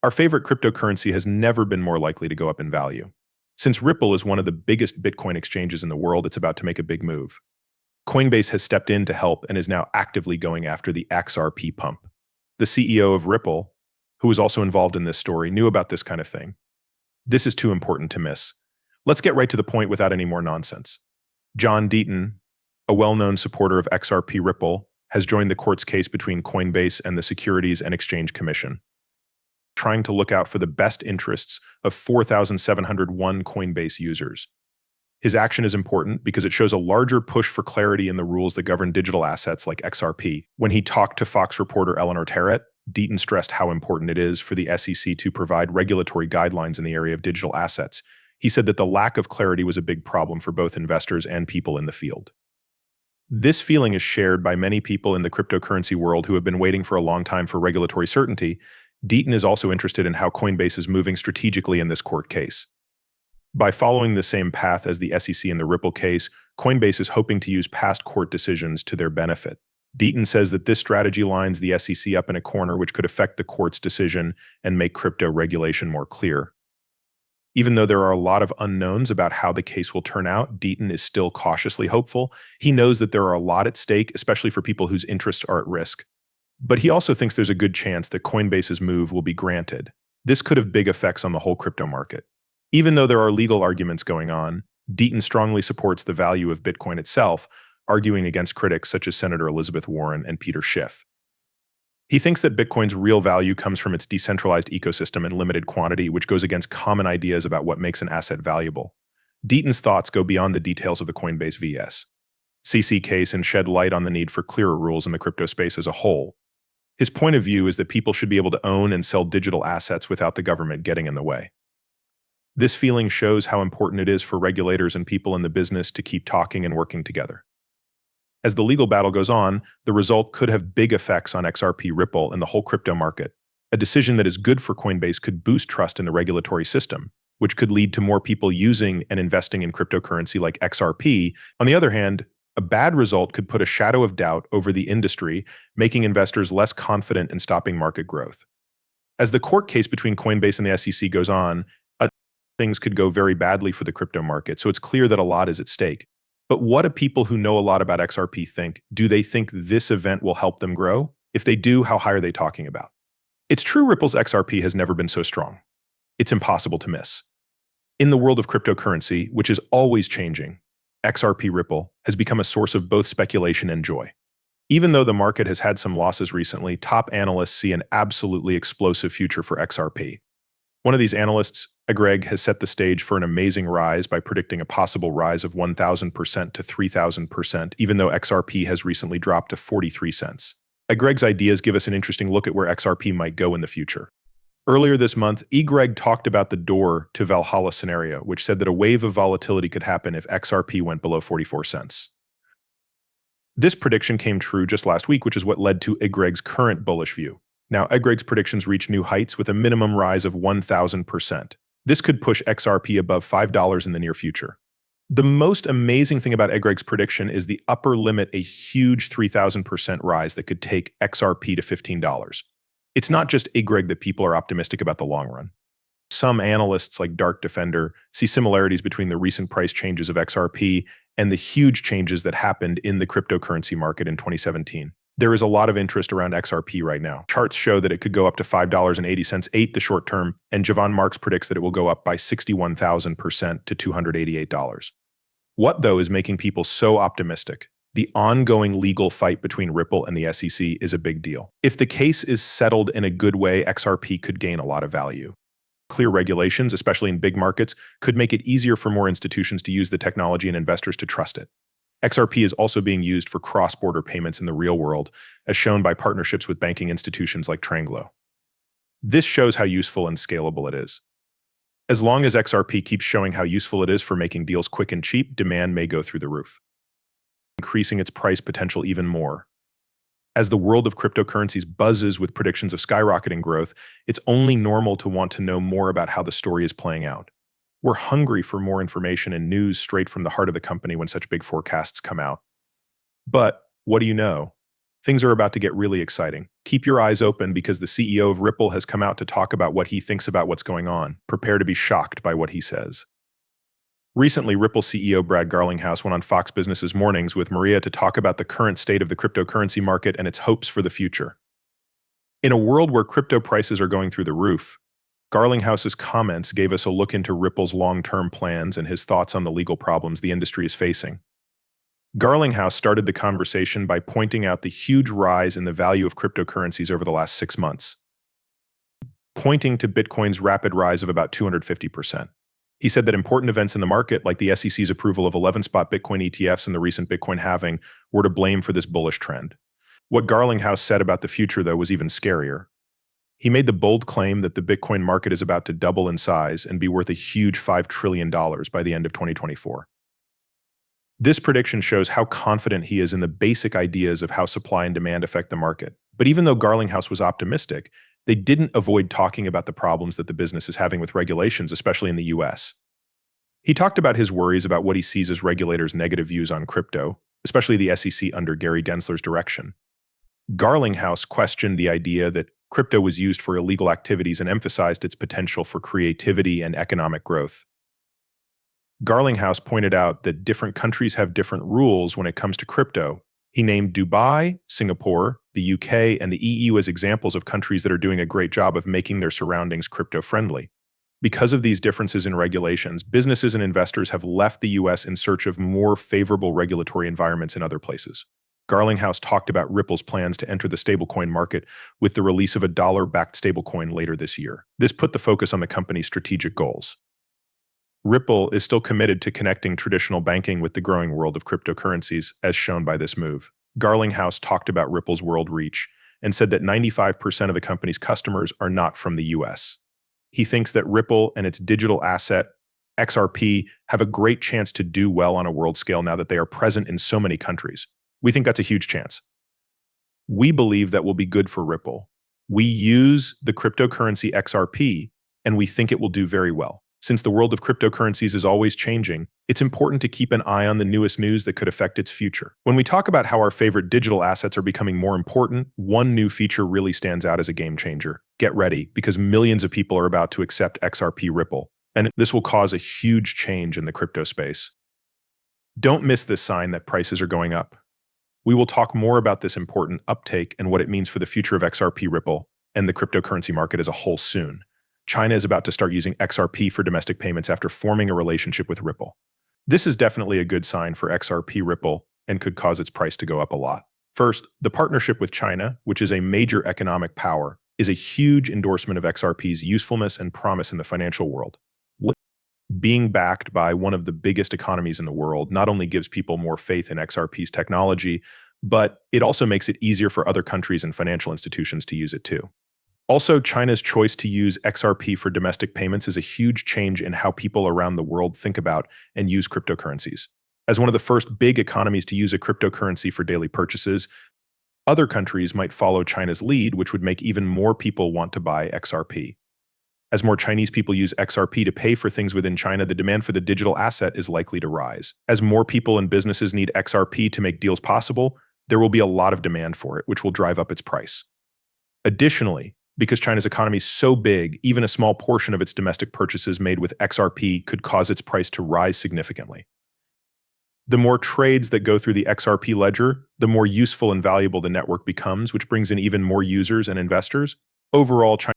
Our favorite cryptocurrency has never been more likely to go up in value. Since Ripple is one of the biggest Bitcoin exchanges in the world, it's about to make a big move. Coinbase has stepped in to help and is now actively going after the XRP pump. The CEO of Ripple, who was also involved in this story, knew about this kind of thing. This is too important to miss. Let's get right to the point without any more nonsense. John Deaton, a well-known supporter of XRP Ripple, has joined the court's case between Coinbase and the Securities and Exchange Commission, trying to look out for the best interests of 4,701 Coinbase users. His action is important because it shows a larger push for clarity in the rules that govern digital assets like XRP. When he talked to Fox reporter Eleanor Terrett, Deaton stressed how important it is for the SEC to provide regulatory guidelines in the area of digital assets. He said that the lack of clarity was a big problem for both investors and people in the field. This feeling is shared by many people in the cryptocurrency world who have been waiting for a long time for regulatory certainty. Deaton is also interested in how Coinbase is moving strategically in this court case. By following the same path as the SEC in the Ripple case, Coinbase is hoping to use past court decisions to their benefit. Deaton says that this strategy lines the SEC up in a corner which could affect the court's decision and make crypto regulation more clear. Even though there are a lot of unknowns about how the case will turn out, Deaton is still cautiously hopeful. He knows that there are a lot at stake, especially for people whose interests are at risk. But he also thinks there's a good chance that Coinbase's move will be granted. This could have big effects on the whole crypto market. Even though there are legal arguments going on, Deaton strongly supports the value of Bitcoin itself, arguing against critics such as Senator Elizabeth Warren and Peter Schiff. He thinks that Bitcoin's real value comes from its decentralized ecosystem and limited quantity, which goes against common ideas about what makes an asset valuable. Deaton's thoughts go beyond the details of the Coinbase vs. CC case and shed light on the need for clearer rules in the crypto space as a whole. His point of view is that people should be able to own and sell digital assets without the government getting in the way. This feeling shows how important it is for regulators and people in the business to keep talking and working together. As the legal battle goes on, the result could have big effects on XRP Ripple and the whole crypto market. A decision that is good for Coinbase could boost trust in the regulatory system, which could lead to more people using and investing in cryptocurrency like XRP. On the other hand, a bad result could put a shadow of doubt over the industry, making investors less confident in stopping market growth. As the court case between Coinbase and the SEC goes on, things could go very badly for the crypto market, so it's clear that a lot is at stake. But what do people who know a lot about XRP think? Do they think this event will help them grow? If they do, how high are they talking about? It's true Ripple's XRP has never been so strong. It's impossible to miss. In the world of cryptocurrency, which is always changing, XRP Ripple has become a source of both speculation and joy. Even though the market has had some losses recently, top analysts see an absolutely explosive future for XRP. One of these analysts, Greg, has set the stage for an amazing rise by predicting a possible rise of 1,000% to 3,000%, even though XRP has recently dropped to 43 cents. Greg's ideas give us an interesting look at where XRP might go in the future. Earlier this month, Greg talked about the door to Valhalla scenario, which said that a wave of volatility could happen if XRP went below 44 cents. This prediction came true just last week, which is what led to Greg's current bullish view. Now, Greg's predictions reach new heights with a minimum rise of 1,000%. This could push XRP above $5 in the near future. The most amazing thing about Greg's prediction is the upper limit, a huge 3,000% rise that could take XRP to $15. It's not just Greg that people are optimistic about the long run. Some analysts like Dark Defender see similarities between the recent price changes of XRP and the huge changes that happened in the cryptocurrency market in 2017. There is a lot of interest around XRP right now. Charts show that it could go up to $5.80 the short term, and Javon Marks predicts that it will go up by 61,000% to $288. What, though, is making people so optimistic? The ongoing legal fight between Ripple and the SEC is a big deal. If the case is settled in a good way, XRP could gain a lot of value. Clear regulations, especially in big markets, could make it easier for more institutions to use the technology and investors to trust it. XRP is also being used for cross-border payments in the real world, as shown by partnerships with banking institutions like Tranglo. This shows how useful and scalable it is. As long as XRP keeps showing how useful it is for making deals quick and cheap, demand may go through the roof, increasing its price potential even more. As the world of cryptocurrencies buzzes with predictions of skyrocketing growth, it's only normal to want to know more about how the story is playing out. We're hungry for more information and news straight from the heart of the company when such big forecasts come out. But what do you know? Things are about to get really exciting. Keep your eyes open because the CEO of Ripple has come out to talk about what he thinks about what's going on. Prepare to be shocked by what he says. Recently, Ripple CEO Brad Garlinghouse went on Fox Business's Mornings with Maria to talk about the current state of the cryptocurrency market and its hopes for the future. In a world where crypto prices are going through the roof, Garlinghouse's comments gave us a look into Ripple's long-term plans and his thoughts on the legal problems the industry is facing. Garlinghouse started the conversation by pointing out the huge rise in the value of cryptocurrencies over the last 6 months, pointing to Bitcoin's rapid rise of about 250%. He said that important events in the market, like the SEC's approval of 11-spot Bitcoin ETFs and the recent Bitcoin halving, were to blame for this bullish trend. What Garlinghouse said about the future, though, was even scarier. He made the bold claim that the Bitcoin market is about to double in size and be worth a huge $5 trillion by the end of 2024. This prediction shows how confident he is in the basic ideas of how supply and demand affect the market. But even though Garlinghouse was optimistic, they didn't avoid talking about the problems that the business is having with regulations, especially in the US. He talked about his worries about what he sees as regulators' negative views on crypto, especially the SEC under Gary Gensler's direction. Garlinghouse questioned the idea that crypto was used for illegal activities and emphasized its potential for creativity and economic growth. Garlinghouse pointed out that different countries have different rules when it comes to crypto. He named Dubai, Singapore, the UK, and the EU as examples of countries that are doing a great job of making their surroundings crypto-friendly. Because of these differences in regulations, businesses and investors have left the US in search of more favorable regulatory environments in other places. Garlinghouse talked about Ripple's plans to enter the stablecoin market with the release of a dollar-backed stablecoin later this year. This put the focus on the company's strategic goals. Ripple is still committed to connecting traditional banking with the growing world of cryptocurrencies, as shown by this move. Garlinghouse talked about Ripple's world reach and said that 95% of the company's customers are not from the US. He thinks that Ripple and its digital asset, XRP, have a great chance to do well on a world scale now that they are present in so many countries. We think that's a huge chance. We believe that will be good for Ripple. We use the cryptocurrency XRP, and we think it will do very well. Since the world of cryptocurrencies is always changing, it's important to keep an eye on the newest news that could affect its future. When we talk about how our favorite digital assets are becoming more important, one new feature really stands out as a game changer. Get ready, because millions of people are about to accept XRP Ripple, and this will cause a huge change in the crypto space. Don't miss this sign that prices are going up. We will talk more about this important uptake and what it means for the future of XRP Ripple and the cryptocurrency market as a whole soon. China is about to start using XRP for domestic payments after forming a relationship with Ripple. This is definitely a good sign for XRP Ripple and could cause its price to go up a lot. First, the partnership with China, which is a major economic power, is a huge endorsement of XRP's usefulness and promise in the financial world. Being backed by one of the biggest economies in the world not only gives people more faith in XRP's technology, but it also makes it easier for other countries and financial institutions to use it too. Also, China's choice to use XRP for domestic payments is a huge change in how people around the world think about and use cryptocurrencies. As one of the first big economies to use a cryptocurrency for daily purchases, other countries might follow China's lead, which would make even more people want to buy XRP. As more Chinese people use XRP to pay for things within China, the demand for the digital asset is likely to rise. As more people and businesses need XRP to make deals possible, there will be a lot of demand for it, which will drive up its price. Additionally, because China's economy is so big, even a small portion of its domestic purchases made with XRP could cause its price to rise significantly. The more trades that go through the XRP ledger, the more useful and valuable the network becomes, which brings in even more users and investors. Overall, China